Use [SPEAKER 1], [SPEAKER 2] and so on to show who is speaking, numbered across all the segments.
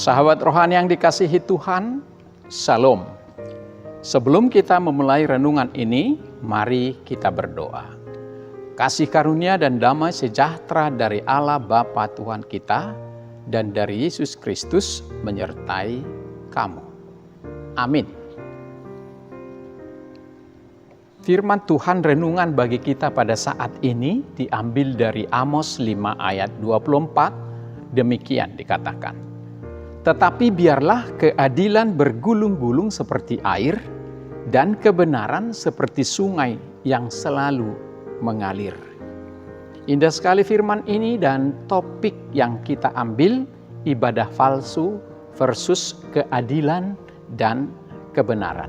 [SPEAKER 1] Sahabat rohani yang dikasihi Tuhan, Shalom. Sebelum kita memulai renungan ini, mari kita berdoa. Kasih karunia dan damai sejahtera dari Allah Bapa Tuhan kita dan dari Yesus Kristus menyertai kamu. Amin. Firman Tuhan renungan bagi kita pada saat ini diambil dari Amos 5 ayat 24, demikian dikatakan. Tetapi biarlah keadilan bergulung-gulung seperti air dan kebenaran seperti sungai yang selalu mengalir. Indah sekali firman ini dan topik yang kita ambil ibadah palsu versus keadilan dan kebenaran.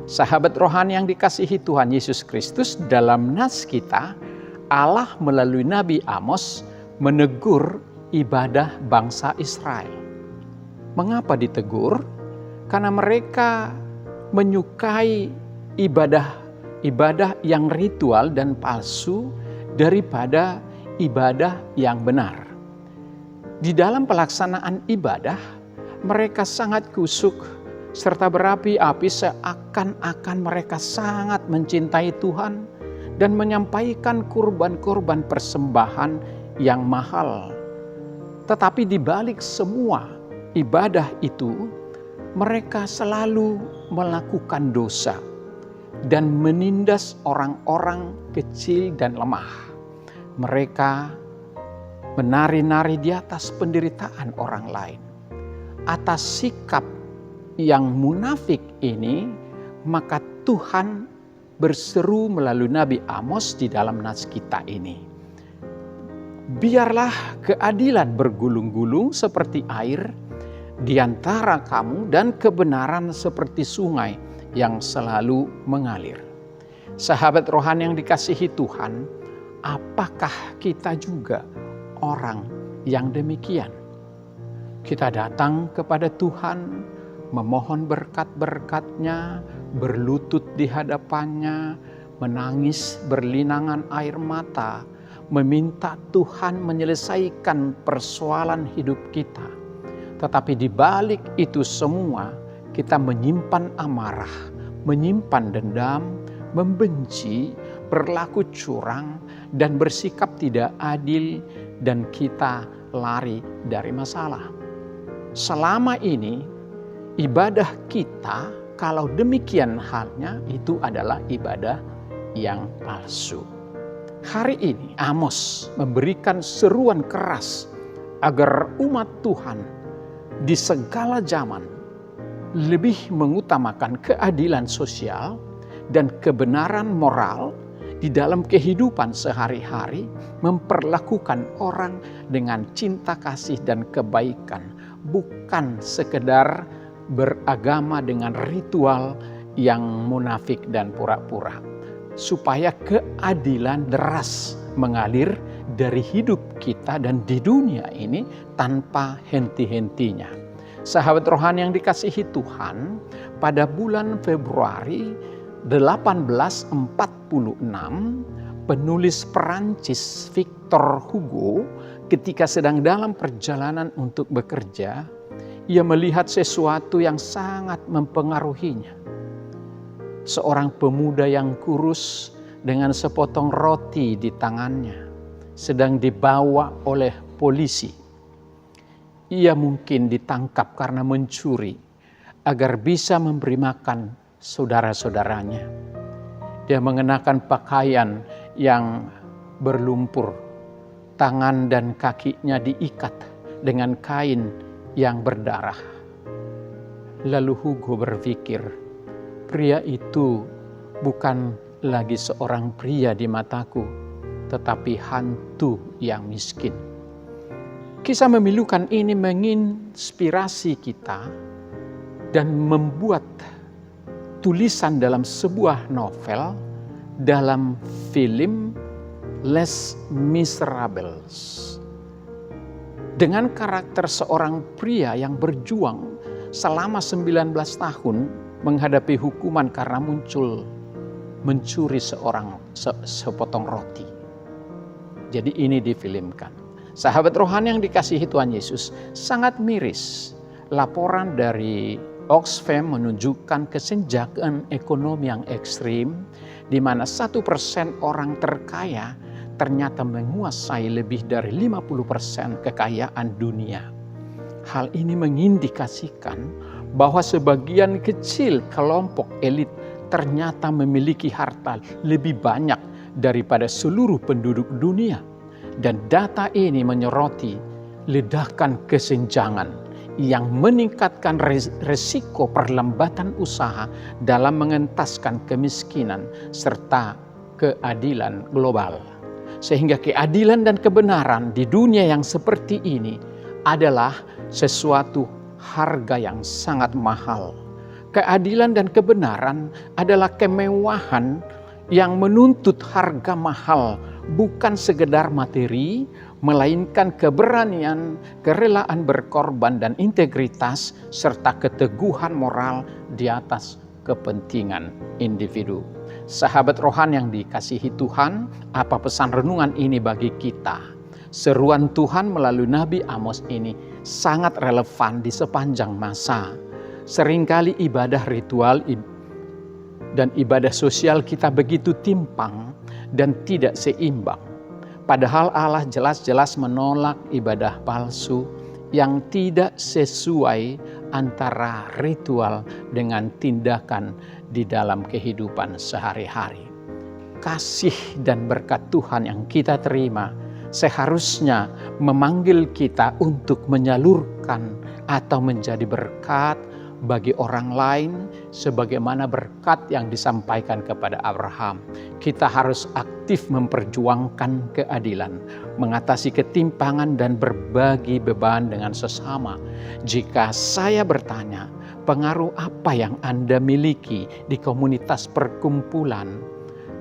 [SPEAKER 1] Sahabat rohani yang dikasihi Tuhan Yesus Kristus, dalam nas kita Allah melalui Nabi Amos menegur ibadah bangsa Israel. Mengapa ditegur? Karena mereka menyukai ibadah yang ritual dan palsu daripada ibadah yang benar. Di dalam pelaksanaan ibadah, mereka sangat kusuk serta berapi-api seakan-akan mereka sangat mencintai Tuhan dan menyampaikan kurban-kurban persembahan yang mahal. Tetapi di balik semua ibadah itu, mereka selalu melakukan dosa dan menindas orang-orang kecil dan lemah. Mereka menari-nari di atas penderitaan orang lain. Atas sikap yang munafik ini, maka Tuhan berseru melalui Nabi Amos di dalam nas kita ini. Biarlah keadilan bergulung-gulung seperti air di antara kamu dan kebenaran seperti sungai yang selalu mengalir. Sahabat rohani yang dikasihi Tuhan, apakah kita juga orang yang demikian? Kita datang kepada Tuhan, memohon berkat-berkat-Nya, berlutut di hadapan-Nya, menangis berlinangan air mata, meminta Tuhan menyelesaikan persoalan hidup kita. Tetapi di balik itu semua, kita menyimpan amarah, menyimpan dendam, membenci, berlaku curang, dan bersikap tidak adil, dan kita lari dari masalah. Selama ini, ibadah kita, kalau demikian halnya, itu adalah ibadah yang palsu. Hari ini, Amos memberikan seruan keras agar umat Tuhan di segala zaman lebih mengutamakan keadilan sosial dan kebenaran moral di dalam kehidupan sehari-hari, memperlakukan orang dengan cinta kasih dan kebaikan, bukan sekedar beragama dengan ritual yang munafik dan pura-pura, supaya keadilan deras mengalir dari hidup kita dan di dunia ini tanpa henti-hentinya. Sahabat rohani yang dikasihi Tuhan, pada bulan Februari 1846, penulis Perancis Victor Hugo ketika sedang dalam perjalanan untuk bekerja, ia melihat sesuatu yang sangat mempengaruhinya. Seorang pemuda yang kurus dengan sepotong roti di tangannya sedang dibawa oleh polisi. Ia mungkin ditangkap karena mencuri agar bisa memberi makan saudara-saudaranya. Dia mengenakan pakaian yang berlumpur, tangan dan kakinya diikat dengan kain yang berdarah. Lalu Hugo berpikir, pria itu bukan lagi seorang pria di mataku, tetapi hantu yang miskin. Kisah memilukan ini menginspirasi kita dan membuat tulisan dalam sebuah novel dalam film Les Miserables. Dengan karakter seorang pria yang berjuang selama 19 tahun menghadapi hukuman karena mencuri sepotong roti. Jadi ini difilmkan. Sahabat rohani yang dikasihi Tuhan Yesus, sangat miris laporan dari Oxfam menunjukkan kesenjangan ekonomi yang ekstrim, di mana 1% orang terkaya ternyata menguasai lebih dari 50% kekayaan dunia. Hal ini mengindikasikan bahwa sebagian kecil kelompok elit ternyata memiliki harta lebih banyak daripada seluruh penduduk dunia. Dan data ini menyoroti ledakan kesenjangan yang meningkatkan resiko perlambatan usaha dalam mengentaskan kemiskinan serta keadilan global. Sehingga keadilan dan kebenaran di dunia yang seperti ini adalah sesuatu harga yang sangat mahal. Keadilan dan kebenaran adalah kemewahan yang menuntut harga mahal, bukan sekedar materi, melainkan keberanian, kerelaan berkorban dan integritas, serta keteguhan moral di atas kepentingan individu. Sahabat rohani yang dikasihi Tuhan, apa pesan renungan ini bagi kita? Seruan Tuhan melalui Nabi Amos ini sangat relevan di sepanjang masa. Seringkali ibadah ritual dan ibadah sosial kita begitu timpang dan tidak seimbang. Padahal Allah jelas-jelas menolak ibadah palsu yang tidak sesuai antara ritual dengan tindakan di dalam kehidupan sehari-hari. Kasih dan berkat Tuhan yang kita terima seharusnya memanggil kita untuk menyalurkan atau menjadi berkat bagi orang lain sebagaimana berkat yang disampaikan kepada Abraham. Kita harus aktif memperjuangkan keadilan, mengatasi ketimpangan dan berbagi beban dengan sesama. Jika saya bertanya, pengaruh apa yang Anda miliki di komunitas perkumpulan,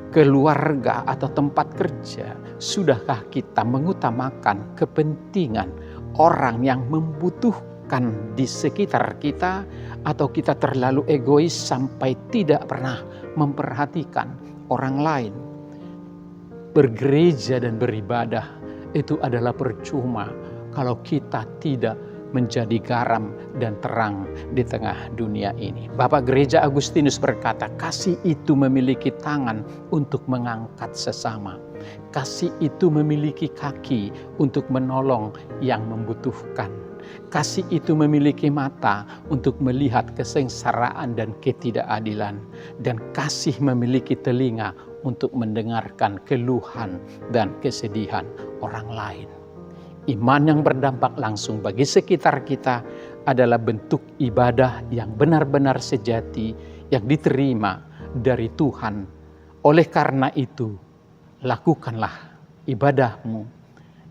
[SPEAKER 1] keluarga atau tempat kerja? Sudahkah kita mengutamakan kepentingan orang yang membutuhkan di sekitar kita, atau kita terlalu egois sampai tidak pernah memperhatikan orang lain? Bergereja dan beribadah itu adalah percuma kalau kita tidak menjadi garam dan terang di tengah dunia ini. Bapak Gereja Agustinus berkata, kasih itu memiliki tangan untuk mengangkat sesama. Kasih itu memiliki kaki untuk menolong yang membutuhkan. Kasih itu memiliki mata untuk melihat kesengsaraan dan ketidakadilan. Dan kasih memiliki telinga untuk mendengarkan keluhan dan kesedihan orang lain. Iman yang berdampak langsung bagi sekitar kita adalah bentuk ibadah yang benar-benar sejati yang diterima dari Tuhan. Oleh karena itu, lakukanlah ibadahmu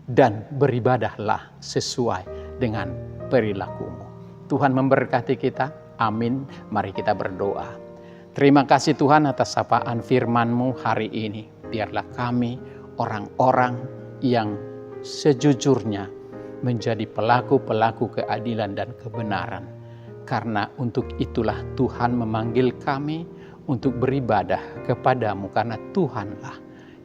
[SPEAKER 1] dan beribadahlah sesuai dengan perilakumu. Tuhan memberkati kita. Amin. Mari kita berdoa. Terima kasih Tuhan atas sapaan firman-Mu hari ini. Biarlah kami orang-orang yang sejujurnya menjadi pelaku-pelaku keadilan dan kebenaran. Karena untuk itulah Tuhan memanggil kami untuk beribadah kepadamu, karena Tuhanlah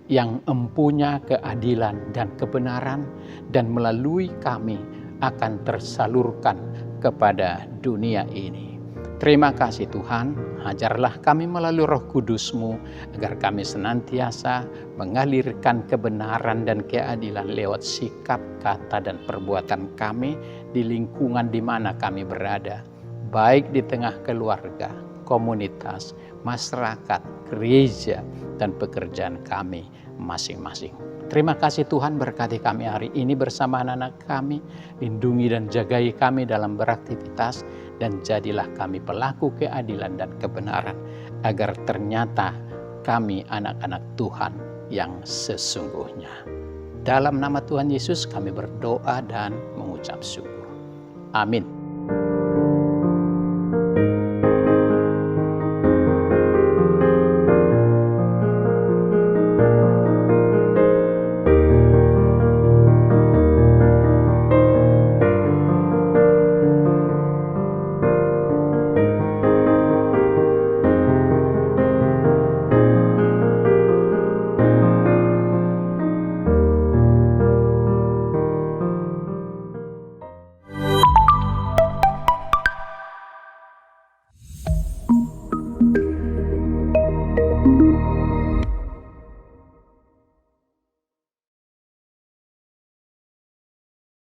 [SPEAKER 1] yang mempunyai keadilan dan kebenaran, dan melalui kami akan tersalurkan kepada dunia ini. Terima kasih Tuhan, ajarlah kami melalui Roh Kudus-Mu agar kami senantiasa mengalirkan kebenaran dan keadilan lewat sikap, kata, dan perbuatan kami di lingkungan di mana kami berada, baik di tengah keluarga, komunitas, masyarakat, gereja, dan pekerjaan kami masing-masing. Terima kasih Tuhan, berkati kami hari ini bersama anak-anak kami, lindungi dan jagai kami dalam beraktivitas, dan jadilah kami pelaku keadilan dan kebenaran, agar ternyata kami anak-anak Tuhan yang sesungguhnya. Dalam nama Tuhan Yesus kami berdoa dan mengucap syukur. Amin.